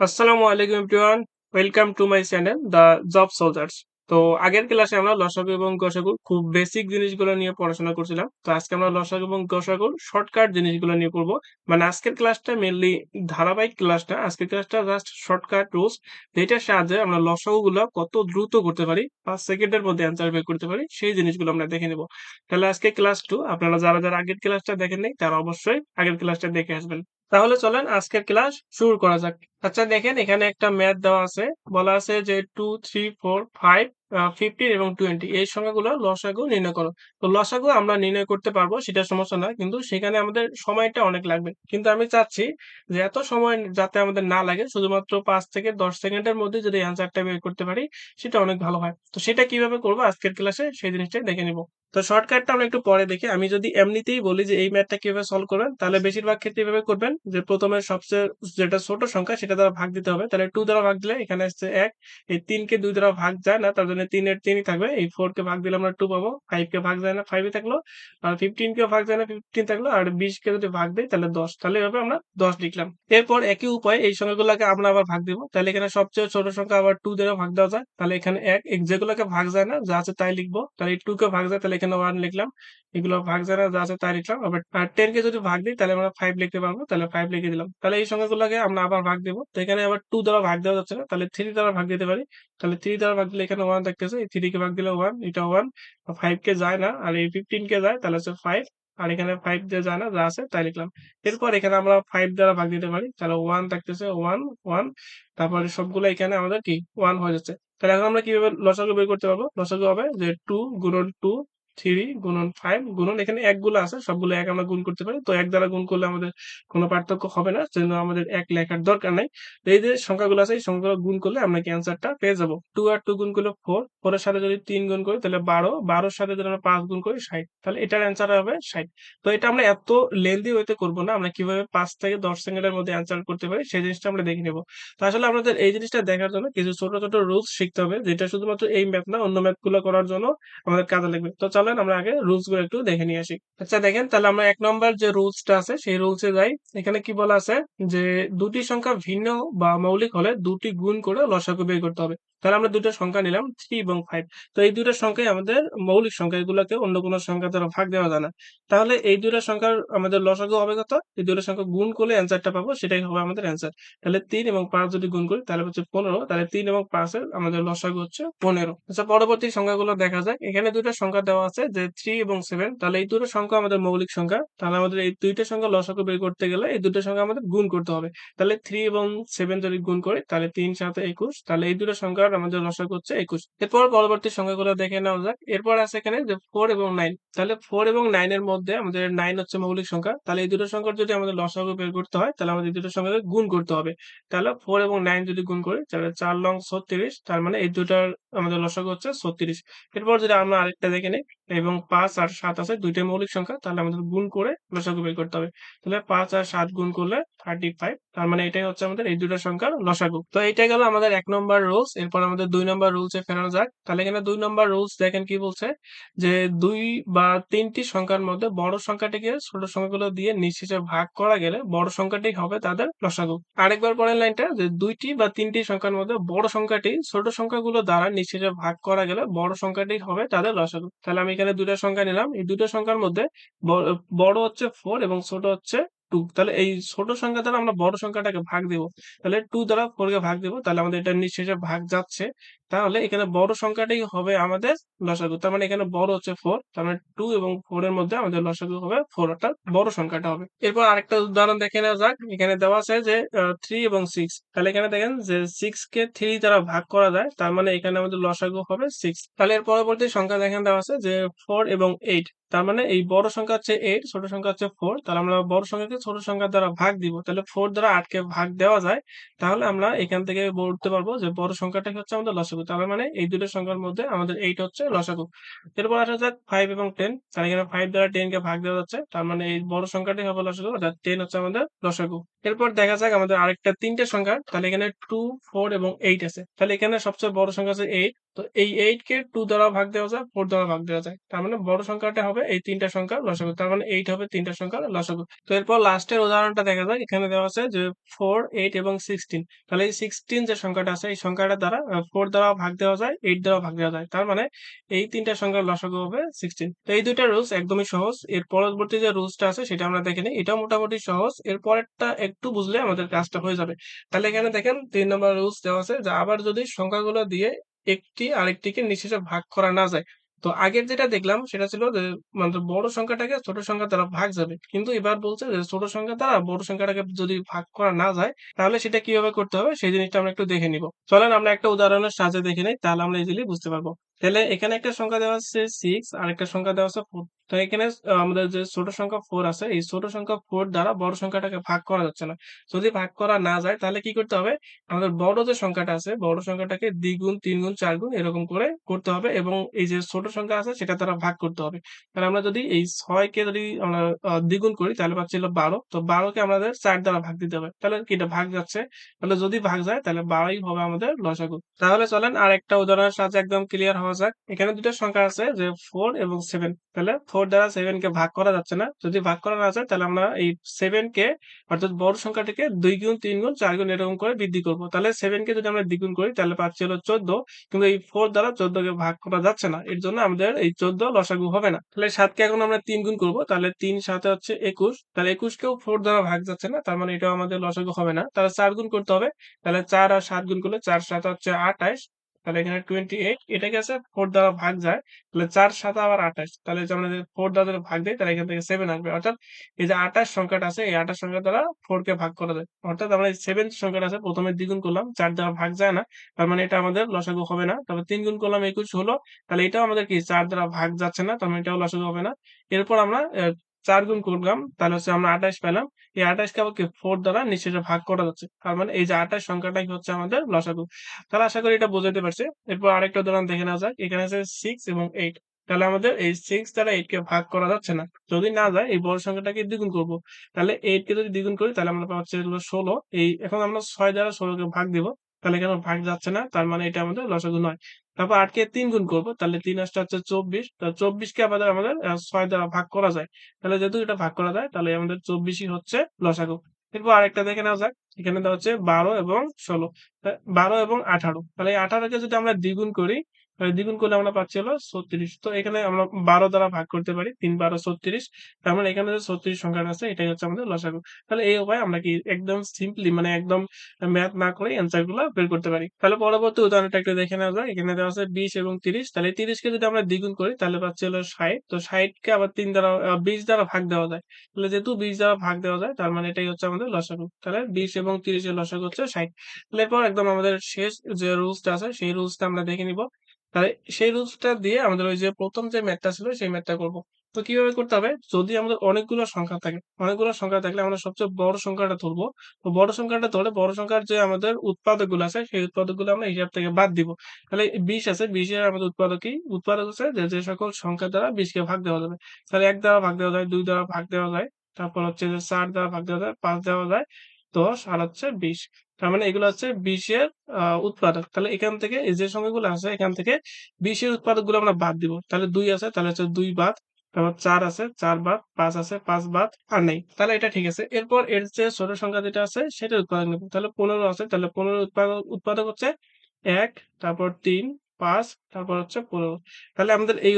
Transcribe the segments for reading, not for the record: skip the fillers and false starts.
আসসালামু আলাইকুম everyone. Welcome to my channel the job soldiers. তো আগের ক্লাসে আমরা লসাগু এবং গসাগুর খুব বেসিক জিনিসগুলো নিয়ে পড়াশোনা করছিলাম। তো আজকে আমরা লসাগু এবং গসাগুর শর্টকাট জিনিসগুলো নিয়ে পড়বো। মানে আজকের ক্লাসটা মেইনলি ধারাবাহিক ক্লাস না। আজকের ক্লাসটা জাস্ট শর্টকাট রুলস যেটার সাহায্যে আমরা লসাগুগুলো কত দ্রুত করতে পারি, 5 সেকেন্ডের মধ্যে অ্যান্সার বের করতে পারি সেই জিনিসগুলো আমরা দেখে নেব। তাহলে আজকে ক্লাস 2 আপনারা যারা আগের ক্লাসটা দেখেন নাই তারা অবশ্যই আগের ক্লাসটা দেখে আসবেন। তাহলে চলেন আজকের ক্লাস শুরু করা যাক। আচ্ছা দেখেন এখানে একটা ম্যাথ দেওয়া আছে। বলা আছে যে 2, 3, 4, 5, 15 এবং 20 এই সংখ্যাগুলোর লসাগু নির্ণয় করো। তো লসাগু আমরা নির্ণয় করতে পারবো সেটা সমস্যা না। কিন্তু সেখানে আমাদের সময়টা অনেক লাগবে। কিন্তু আমি চাচ্ছি যে এত সময় যাতে আমাদের না লাগে শুধুমাত্র 5 থেকে 10 সেকেন্ডের মধ্যে যদি অ্যান্সারটা বের করতে পারি সেটা অনেক ভালো হয়। তো সেটা কিভাবে করব আজকের ক্লাসে সেই জিনিসটাই দেখে নিব। তো শর্টকাটটা আমরা একটু পরে দেখি। আমি যদি এমনিতেই বলি যে এই ম্যাথটা কিভাবে সলভ করবেন তাহলে বেশিরভাগ ক্ষেত্রে এভাবে করবেন যে প্রথমে সবচেয়ে যেটা ছোট সংখ্যা সেটা দ্বারা ভাগ দিতে হবে। তাহলে 2 দ্বারা ভাগ দিলে এখানে আসছে 1, এই 3 কে 2 দ্বারা ভাগ যায় না তার জন্য 3 এর 3 ই থাকবে। এই 4 কে ভাগ দিলে আমরা 2 পাবো। 5 কে ভাগ যায় না 5 ই থাকলো। আর 15 কেও ভাগ যায় না 15 থাকলো। আর 20 কে যদি ভাগ দেই তাহলে 10। তাহলে এভাবে আমরা 10 লিখলাম। এরপর একই উপায়ে এই সংখ্যাগুলোকে আমরা আবার ভাগ দিব। তাহলে এখানে সবচেয়ে ছোট সংখ্যা আবার 2 দ্বারা ভাগ দেওয়া যায়। তাহলে এখানে 1 যেগুলোকে ভাগ যায় না যা আছে তাই লিখবো। তাহলে এই 2 কে ভাগ যায় তাহলে এখানে 1 লিখলাম। এগুলো ভাগ যায় না যা আছে তাই লিখলাম। আবার 10 কে যদি ভাগ দিই তাহলে আমরা 5 লিখতে পারবো। তাহলে 5 লিখে দিলাম। তাহলে এই সংখ্যাগুলোকে আমরা আবার ভাগ দেব। তো এখানে আবার 2 দ্বারা ভাগ দেওয়া যাচ্ছে না। তাহলে 3 দ্বারা ভাগ দিতে পারি। তাহলে 3 দ্বারা ভাগ দিলে এখানে 1 থাকতেছে। এই 3 কে ভাগ দিলে 1, এটা 1। 5 কে যায় না। আর এই 15 কে যায় তাহলে হচ্ছে 5। আর এখানে 5 দিয়ে যায় না যা আছে তাই লিখলাম। এরপর এখানে আমরা 5 দ্বারা ভাগ দিতে পারি। তাহলে 1 থাকতেছে 1, 1। তারপরে সবগুলো এখানে আমাদের কি 1 হয়ে যাচ্ছে। তাহলে এখন আমরা কিভাবে লসাগু বের করতে পারবো? লসাগু হবে যে 2 গুণন 2, 3 গুণন 5 গুণন এখানে 1 গুলো আছে সবগুলো 1 আমরা গুণ করতে পারি। তো 1 দ্বারা গুণ করলে আমাদের কোনো পার্থক্য হবে না। সেজন্য আমাদের 1 লেখার দরকার নাই। তো এই যে সংখ্যাগুলো আছে এই সংখ্যাগুলো গুণ করলে আমরা কি অ্যান্সারটা পেয়ে যাবো। 2 আর 2 গুণ করলে 4, 4 এর সাথে যদি 3 গুণ করি তাহলে 12, 12 এর সাথে যদি আমরা 5 গুণ করি 60। তাহলে এটার অ্যান্সার হবে 60। তো এটা আমরা এত লেন্দি ওয়েতে করব না। আমরা কিভাবে 5 থেকে 10 সেকেন্ডের মধ্যে অ্যান্সার করতে পারি সেই জিনিসটা আমরা দেখে নেব। তো আসলে আমাদের এই জিনিসটা দেখার জন্য কিছু ছোট, ছোট রুলস শিখতে হবে যেটা শুধুমাত্র এই ম্যাথ না অন্য ম্যাথ গুলো করার জন্য আমাদের কাজে লাগবে। তো চলেন আমরা আগে রুলস গুলো একটু দেখে নিয়ে আসি। আচ্ছা দেখেন তাহলে আমরা 1 নম্বর যে রুলসটা আছে সেই রুলসে যাই। এখানে কি বলা আছে যে দুটি সংখ্যা ভিন্ন বা মৌলিক হলে দুটি গুণ করে লসাগু বের করতে হবে। তাহলে আমরা দুটো সংখ্যা নিলাম 3 এবং 5। তো এই দুটো সংখ্যাই আমাদের মৌলিক সংখ্যা, এগুলোকে অন্য কোনো সংখ্যা দ্বারা ভাগ দেওয়া যায় না। তাহলে এই দুটো সংখ্যার আমাদের লসাগু হবে কত? এই দুটো সংখ্যা গুণ করলে অ্যান্সারটা পাবো সেটাই হবে আমাদের অ্যান্সার। তাহলে 3 এবং 5 যদি গুণ করি তাহলে হচ্ছে 15। তাহলে 3 এবং 5 এর আমাদের লসাগু হচ্ছে 15। আচ্ছা পরবর্তী সংখ্যাগুলো দেখা যাক। এখানে দুইটা সংখ্যা দেওয়া আছে যে 3 এবং 7। তাহলে এই দুটো সংখ্যা আমাদের মৌলিক সংখ্যা। তাহলে আমাদের এই দুইটা সংখ্যা লসাগু বের করতে গেলে এই দুটো সংখ্যা আমাদের গুণ করতে হবে। তাহলে 3 এবং 7 যদি গুণ করি তাহলে 3 7 21। তাহলে এই দুটো সংখ্যার আমাদের লসাগু হচ্ছে 21। এরপর পরবর্তী সংখ্যাগুলো দেখে নেওয়া যাক। এরপর আছে এখানে যে 4 এবং 9। তাহলে 4 এবং 9 এর মধ্যে আমাদের 9 হচ্ছে মৌলিক সংখ্যা। তাহলে এই দুটো সংখ্যার যদি আমাদের লসাগু বের করতে হয় তাহলে আমাদের এই দুটো সংখ্যাকে গুণ করতে হবে। তাহলে 4 এবং 9 যদি গুণ করি তাহলে 4 লং 36। তার মানে এই দুটার আমাদের লসাগু হচ্ছে 36। এরপর যদি আমরা আরেকটা দেখে নিই এবং 5 আর 7 আছে দুইটাই মৌলিক সংখ্যা তাহলে আমাদের গুণ করে লসাগু বের করতে হবে। তাহলে 5 আর 7 গুণ করলে 35। তার মানে এটাই হচ্ছে আমাদের এই দুটো সংখ্যার লসাগু। তো এইটাই গেল আমাদের 1 নম্বর রুলস। এরপর আমাদের 2 নম্বর রুলসে ফেরানো যাক। তাহলে এখানে 2 নম্বর রুলস দেখেন কি বলছে যে 2 বা 3টি সংখ্যার মধ্যে বড় সংখ্যাটিকে ছোট সংখ্যাগুলো দিয়ে নিঃশেষে ভাগ করা গেলে বড় সংখ্যাটি হবে তাদের লসাগু। আরেকবার পরের লাইনটা যে 2টি বা 3টি সংখ্যার মধ্যে বড় সংখ্যাটি ছোট সংখ্যাগুলো দ্বারা নিঃশেষে ভাগ করা গেলে বড় সংখ্যাটি হবে তাদের লসাগু। তাহলে আমি এখানে দুইটা সংখ্যা নিলাম। এই দুটো সংখ্যার মধ্যে বড় হচ্ছে 4 এবং ছোট হচ্ছে 2। তাহলে এই ছোট সংখ্যা দ্বারা আমরা বড় সংখ্যাটাকে ভাগ দেব। তাহলে 2 দ্বারা 4 কে ভাগ দেব। তাহলে আমাদের এটা নিঃশেষে ভাগ যাচ্ছে। তাহলে এখানে বড় সংখ্যাটাই হবে আমাদের লসাগু। তার মানে এখানে বড় হচ্ছে 4। তার মানে 2 এবং 4 এর মধ্যে আমাদের লসাগু হবে 4, অর্থাৎ বড় সংখ্যাটা হবে। এরপর আরেকটা উদাহরণ দেখে নেওয়া যাক। এখানে দেওয়া আছে যে 3 এবং 6। তাহলে এখানে দেখেন যে 6 কে 3 দ্বারা ভাগ করা যায়। তার মানে এখানে আমাদের লসাগু হবে 6। তাহলে এর পরবর্তী সংখ্যা দেখেন দেওয়া আছে যে 4 এবং 8। তার মানে এই বড় সংখ্যা হচ্ছে 8, ছোট সংখ্যা হচ্ছে 4। তাহলে আমরা বড় সংখ্যাকে ছোট সংখ্যা দ্বারা ভাগ দিব। তাহলে 4 দ্বারা 8 কে ভাগ দেওয়া যায়। তাহলে আমরা এখান থেকে বলতে পারবো যে বড় সংখ্যাটাই হচ্ছে আমাদের লসাগু। তার মানে এই দুটো সংখ্যার মধ্যে আমাদের 8 হচ্ছে লসাগু। এরপর আসা যাক 5 এবং 10। তাহলে এখানে 5 দ্বারা 10 কে ভাগ দেওয়া যাচ্ছে। তার মানে এই বড় সংখ্যাটাই হবে লসাগু, অর্থাৎ 10 হচ্ছে আমাদের লসাগু। এরপর দেখা যাক আমাদের আরেকটা ৩ টে সংখ্যা। তাহলে এখানে 2, 4 এবং 8 আছে। তাহলে এখানে সবচেয়ে বড় সংখ্যা আছে 8। তো এই 8 কে 2 দ্বারা ভাগ দেওয়া যায়, 4 দ্বারা ভাগ দেওয়া যায়। তার মানে বড় সংখ্যাটা হবে এই ৩ টা সংখ্যার লসাগু। তার মানে 8 হবে ৩ টা সংখ্যার লসাগু। তো এরপর লাস্টের উদাহরণটা দেখা যাক। এখানে দেওয়া আছে যে 4, 8 এবং 16। তাহলে এই 16 যে সংখ্যাটা আছে এই সংখ্যাটা দ্বারা 4 দ্বারা ভাগ দেওয়া যায়, 8 দ্বারা ভাগ দেওয়া যায়। তার মানে এই ৩ টা সংখ্যার লসাগু হবে 16। তো এই ২ টা রুলস একদমই সহজ। এর পরবর্তী যে রুলসটা আছে সেটা আমরা দেখে নিই। এটাও মোটামুটি সহজ। এর পরেরটা একটু বুঝলে আমাদের কাজটা হয়ে যাবে। তাহলে এখানে দেখেন ৩ নম্বর রুলস দেওয়া আছে যে আবার যদি সংখ্যাগুলো দিয়ে একটি আরেকটিকে নিঃশেষে ভাগ করা না যায়। তো আগের যেটা দেখলাম সেটা ছিল যে মানে বড় সংখ্যাটাকে ছোট সংখ্যা দ্বারা ভাগ যাবে। কিন্তু এবার বলছে যে ছোট সংখ্যা দ্বারা বড় সংখ্যাটাকে যদি ভাগ করা না যায় তাহলে সেটা কিভাবে করতে হবে সেই জিনিসটা আমরা একটু দেখে নিব। চলেন আমরা একটা উদাহরণের সাহায্যে দেখে নেই, তাহলে আমরা ইজিলি বুঝতে পারবো। তাহলে এখানে একটা সংখ্যা দেওয়া আছে 6 আর একটা সংখ্যা দেওয়া আছে 4। তো এখানে আমাদের যে ছোট সংখ্যা 4 আছে এই ছোট সংখ্যা 4 দ্বারা বড় সংখ্যাটাকে ভাগ করা যাচ্ছে না। যদি ভাগ করা না যায় তাহলে কি করতে হবে? আমাদের বড় যে সংখ্যাটা আছে বড় সংখ্যাটাকে দ্বিগুণ, ৩ গুণ, ৪ গুণ এরকম করে করতে হবে এবং এই যে ছোট সংখ্যা আছে সেটা দ্বারা ভাগ করতে হবে। তাহলে আমরা যদি এই ৬ কে যদি আমরা দ্বিগুণ করি তাহলে পাচ্ছি হলো ১২। তো ১২ কে আমাদের ৪ দ্বারা ভাগ দিতে হবে। তাহলে কি এটা ভাগ যাচ্ছে? তাহলে যদি ভাগ যায় তাহলে ১২ ই হবে আমাদের লসাগু। তাহলে চলেন আরেকটা উদাহরণের সাহায্যে একদম ক্লিয়ার হওয়া যাক। এখানে ২ টা সংখ্যা আছে যে 4 এবং 7। তাহলে 4 দ্বারা 7 কে ভাগ করা যাচ্ছে না। যদি ভাগ করা না যায় তাহলে আমরা এই 7 কে অর্থাৎ বড় সংখ্যাটিকে ২ গুণ, ৩ গুণ, ৪ গুণ এরকম করে বৃদ্ধি করব। তাহলে 7 কে যদি আমরা দ্বিগুণ করি তাহলে পাচ্ছি হলো ১৪। কিন্তু এই 4 দ্বারা ১৪ কে ভাগ করা যাচ্ছে না। এর জন্য আমাদের এই ১৪ লসাগু হবে না। তাহলে ৭ কে এখন আমরা ৩ গুণ করব। তাহলে ৩ ৭ এ হচ্ছে ২১। তাহলে ২১ কেও 4 দ্বারা ভাগ যাচ্ছে না। তার মানে এটাও আমাদের লসাগু হবে না। তাহলে ৪ গুণ করতে হবে। তাহলে ৪ আর ৭ গুণ করলে ৪ ৭ হচ্ছে ২৮। তাহলে এখানে 28 এটাকে আছে 4 দ্বারা ভাগ যায়। তাহলে ৪ ৭ আবার ২৮। তাহলে যে আমরা যদি 4 দ্বারা যদি ভাগ দেই তাহলে এখান থেকে 7 আসবে। অর্থাৎ এই যে ২৮ সংখ্যাটা আছে এই ২৮ সংখ্যা দ্বারা 4 কে ভাগ করা যায়। অর্থাৎ আমরা এই 7 সংখ্যাটা আছে ১ম এ দ্বিগুণ করলাম, ৪ দ্বারা ভাগ যায় না। তার মানে এটা আমাদের লসাগু হবে না। তারপর ৩ গুণ করলাম ২১ হলো। তাহলে এটাও আমাদের কি ৪ দ্বারা ভাগ যাচ্ছে না। তার মানে এটাও লসাগু হবে না। এরপর আমরা ৪ গুণ করলাম তাহলে হচ্ছে আমরা ২৮ পেলাম। এই ২৮ কে আবার কি 4 দ্বারা নিঃশেষে ভাগ করা যাচ্ছে। তার মানে এই যে ২৮ সংখ্যাটাই হচ্ছে আমাদের লসাগু। তাহলে আশা করি এটা বোঝাতে পারছি। এরপর আরেকটা উদাহরণ দেখে নেওয়া যাক। এখানে আছে 6 এবং ৮। তাহলে আমাদের এই 6 দ্বারা 8 কে ভাগ করা যাচ্ছে না। যদি না যায় এই বড় সংখ্যাটাকে দ্বিগুণ করব। তাহলে 8 কে যদি দ্বিগুণ করি তাহলে আমরা পাচ্ছি হলো ১৬। এই এখন আমরা ৬ দ্বারা ১৬ কে ভাগ দিব। তাহলে এখানে ভাগ যাচ্ছে না। তার মানে এটা আমাদের লসাগু নয়। তারপর ৮ কে ৩ গুণ করব। তাহলে ৩ ৮ টা হচ্ছে ২৪। তো ২৪ কে আমাদের ৬ দ্বারা ভাগ করা যায়। তাহলে যেহেতু এটা ভাগ করা যায় তাহলে আমাদের ২৪ ই হচ্ছে লসাগু। এরপর আরেকটা দেখে নেওয়া যাক। এখানে দেওয়া হচ্ছে ১২ এবং ১৬। ১২ এবং ১৮। তাহলে এই ১৮ কে যদি আমরা দ্বিগুণ করি দ্বিগুণ করলে আমরা পাচ্ছি হলো ৩৬। তো এখানে আমরা ১২ দ্বারা ভাগ করতে পারি। ৩ ১২ ৩৬। তার মানে এখানে যে ৩৬ সংখ্যাটা আছে এটাই হচ্ছে আমাদের লসাগু। তাহলে এই উপায়ে আমরা কি একদম সিম্পলি মানে একদম ম্যাথ না করেই অ্যান্সার গুলা বের করতে পারি। তাহলে পরবর্তী উদাহরণটা একটু দেখে নেওয়া যাক। এখানে দেওয়া আছে ২০ এবং ৩০। তাহলে ৩০ কে যদি আমরা দ্বিগুণ করি তাহলে পাচ্ছি হলো ৬০। তো ৬০ কে আবার ৩ দ্বারা ২০ দ্বারা ভাগ দেওয়া যায়। তাহলে যেহেতু ২০ দ্বারা ভাগ দেওয়া যায় তার মানে এটাই হচ্ছে আমাদের লসাগু। তাহলে ২০ এবং ৩০ এর লসাগু হচ্ছে ৬০। তাহলে এরপর একদম আমাদের শেষ যে রুলসটা আছে সেই রুলসটা আমরা দেখে নিব। তাহলে সেই রুলসটা দিয়ে আমাদের ওই যে ১ম যে ম্যাথটা ছিল সেই ম্যাথটা করব। তো কিভাবে করতে হবে? যদি আমাদের অনেকগুলো সংখ্যা থাকে, অনেকগুলো সংখ্যা থাকলে আমরা সবচেয়ে বড় সংখ্যাটা ধরবো। তো বড় সংখ্যাটা ধরে বড় সংখ্যার যে আমাদের উৎপাদকগুলো আছে সেই উৎপাদকগুলো আমরা হিসাব থেকে বাদ দিব। তাহলে ২০ আছে, ২০ এর আমাদের উৎপাদক কি? উৎপাদক হচ্ছে যে সকল সংখ্যা দ্বারা ২০ কে ভাগ দেওয়া যাবে। তাহলে ১ দ্বারা ভাগ দেওয়া যায়, ২ দ্বারা ভাগ দেওয়া যায়। তারপর হচ্ছে যে ৪ দ্বারা ভাগ দেওয়া যায়, ৫ দেওয়া যায়, ১০ আর হচ্ছে ২০। তার মানে এগুলো হচ্ছে ২০ এর উৎপাদক। তাহলে এখান থেকে এই যে সংখ্যাগুলো আছে এখান থেকে ২০ এর উৎপাদকগুলো আমরা বাদ দিব। তাহলে ২ আছে তাহলে হচ্ছে ২ বাদ। তারপর ৪ আছে ৪ বাদ, ৫ আছে ৫ বাদ আর নেই। তাহলে এটা ঠিক আছে। এরপর এর চেয়ে ছোট সংখ্যা যেটা আছে সেটার উৎপাদক নেব। তাহলে ১৫ আছে তাহলে ১৫ এর উৎপাদক হচ্ছে ১, তারপর ৩, ৫, তারপর হচ্ছে ১৫। তাহলে আমাদের এই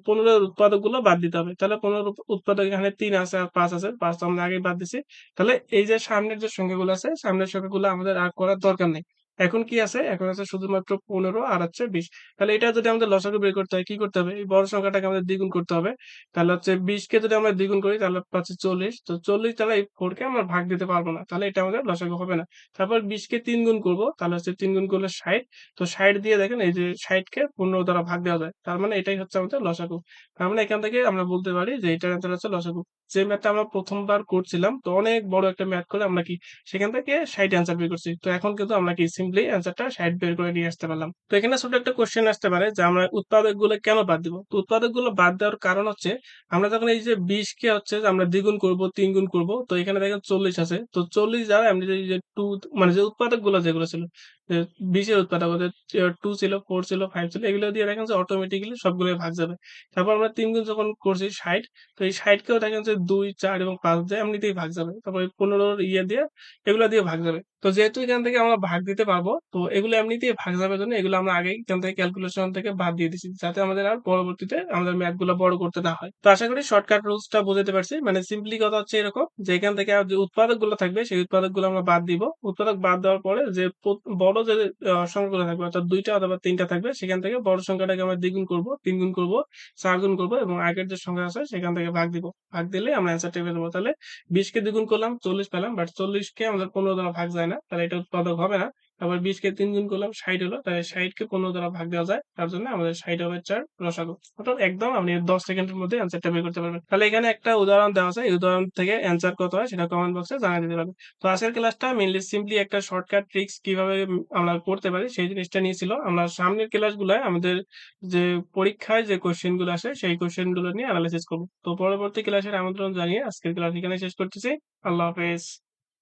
১৫ এর উৎপাদকগুলো বাদ দিতে হবে। তাহলে ১৫ এর উৎপাদক এখানে ৩ আছে আর ৫ আছে। ৫ তো আমরা আগেই বাদ দিছি। তাহলে এই যে সামনের যে সংখ্যাগুলো আছে, সামনের সংখ্যাগুলো আমাদের আর করার দরকার নেই। এখন কি আছে? এখন আছে শুধুমাত্র ১৫ আর হচ্ছে ২০। তাহলে এটা যদি আমাদের লসাগু বের করতে হয় কি করতে হবে? এই বড় সংখ্যাটাকে আমাদের দ্বিগুণ করতে হবে। তাহলে হচ্ছে ২০ কে যদি আমরা দ্বিগুণ করি তাহলে পাচ্ছি ৪০। তো ৪০ দ্বারা এই 4 কে আমরা ভাগ দিতে পারব না। তাহলে এটা আমাদের লসাগু হবে না। তারপর ২০ কে ৩ গুণ করব। তাহলে হচ্ছে ৩ গুণ করলে ৬০। তো ৬০ দিয়ে দেখেন এই যে ৬০ কে ১৫ দ্বারা ভাগ দেওয়া যায়। তার মানে এটাই হচ্ছে আমাদের লসাগু। তার মানে এখান থেকে আমরা বলতে পারি যে এটার অ্যান্সার হচ্ছে লসাগু। যে ম্যাথটা আমরা ১ম বার করছিলাম, তো অনেক বড় একটা ম্যাথ করে আমরা কি সেখান থেকে ৬০ অ্যান্সার বের করছি। তো এখন কিন্তু আমরা কি সিম্পলি অ্যান্সারটা ৬০ বের করে নিয়ে আসতে পারলাম। তো এখানে ছোট একটা কোয়েশ্চেন আসতে পারে যে আমরা উৎপাদকগুলো কেন বাদ দিব? তো উৎপাদকগুলো বাদ দেওয়ার কারণ হচ্ছে আমরা যখন এই যে ২০ কে হচ্ছে যে আমরা দ্বিগুণ করব, ৩ গুণ করব। তো এখানে দেখেন ৪০ আছে। তো ৪০ দ্বারা আমরা যে এই যে 2 মানে যে উৎপাদকগুলো যেগুলো ছিল, যে ২০ এর উৎপাদক ওদের 2 ছিল, 4 ছিল, 5 ছিল, এগুলো দিয়ে দেখেন যে অটোমেটিক্যালি সবগুলোই ভাগ যাবে। তারপর আমরা ৩ গুণ যখন করছি ৬০, তো এই ৬০ কেও দেখেন যে ২, ৪ এবং ৫ দিয়ে এমনিতেই ভাগ যাবে। তারপরে ১৫ র ইয়ে দিয়ে এগুলা দিয়ে ভাগ যাবে। তো যেহেতু এখান থেকে আমরা ভাগ দিতে পারবো, তো এগুলো এমনিতেই ভাগ যাবে জন্য এগুলো আমরা আগেই এখান থেকে ক্যালকুলেশন থেকে বাদ দিয়ে দিছি। যাতে আমাদের আর পরবর্তীতে আমাদের ম্যাথ গুলা বড় করতে না হয়। তো আশা করি শর্টকাট রুলসটা বোঝাতে পারছি। মানে সিম্পলি কথা হচ্ছে এরকম যে এখান থেকে আর যে উৎপাদকগুলো থাকবে সেই উৎপাদকগুলো আমরা বাদ দিব। উৎপাদক বাদ দেওয়ার পরে যে বড় যে সংখ্যাগুলো থাকবে অর্থাৎ ২ টা অথবা ৩ টা থাকবে সেখান থেকে বড় সংখ্যাটাকে আমরা দ্বিগুণ করব, ৩ গুণ করব, ৪ গুণ করব এবং আগের যে সংখ্যা আছে সেখান থেকে ভাগ দিব। ভাগ দিলে আমরা অ্যান্সারটা পেয়ে যাবো। তাহলে ২০ কে দ্বিগুণ করলাম ৪০ পেলাম। বাট ৪০ কে আমাদের ১৫ দ্বারা ভাগ যায় না। তাহলে এটা উৎপাদক হবে না। আবার ২০ কে ৩ গুণ করলাম ৬০ হলো। তাহলে ৬০ কে ১৫ দ্বারা ভাগ দেওয়া যায়। তার জন্য আমাদের ৬০ over ৪ লসাগু। অর্থাৎ একদম আপনি ১০ সেকেন্ডের মধ্যে অ্যান্সারটা বের করতে পারবেন। তাহলে এখানে একটা উদাহরণ দেওয়া আছে। এই উদাহরণ থেকে অ্যান্সার কত হয় সেটা কমেন্ট বক্সে জানিয়ে দিতে পারবেন। তো আজকের ক্লাসটা মেইনলি সিম্পলি একটা শর্টকাট ট্রিকস কিভাবে আমরা করতে পারি সেই জিনিসটা নিয়ে ছিল। আমরা সামনের ক্লাসগুলায় আমাদের যে পরীক্ষায় যে কোয়েশ্চেন গুলো আসে সেই কোয়েশ্চেন গুলো নিয়ে এনালাইসিস করব। তো পরবর্তী ক্লাসের আমন্ত্রণ জানিয়ে আজকের ক্লাস এখানে শেষ করতেছি। আল্লাহ হাফেজ।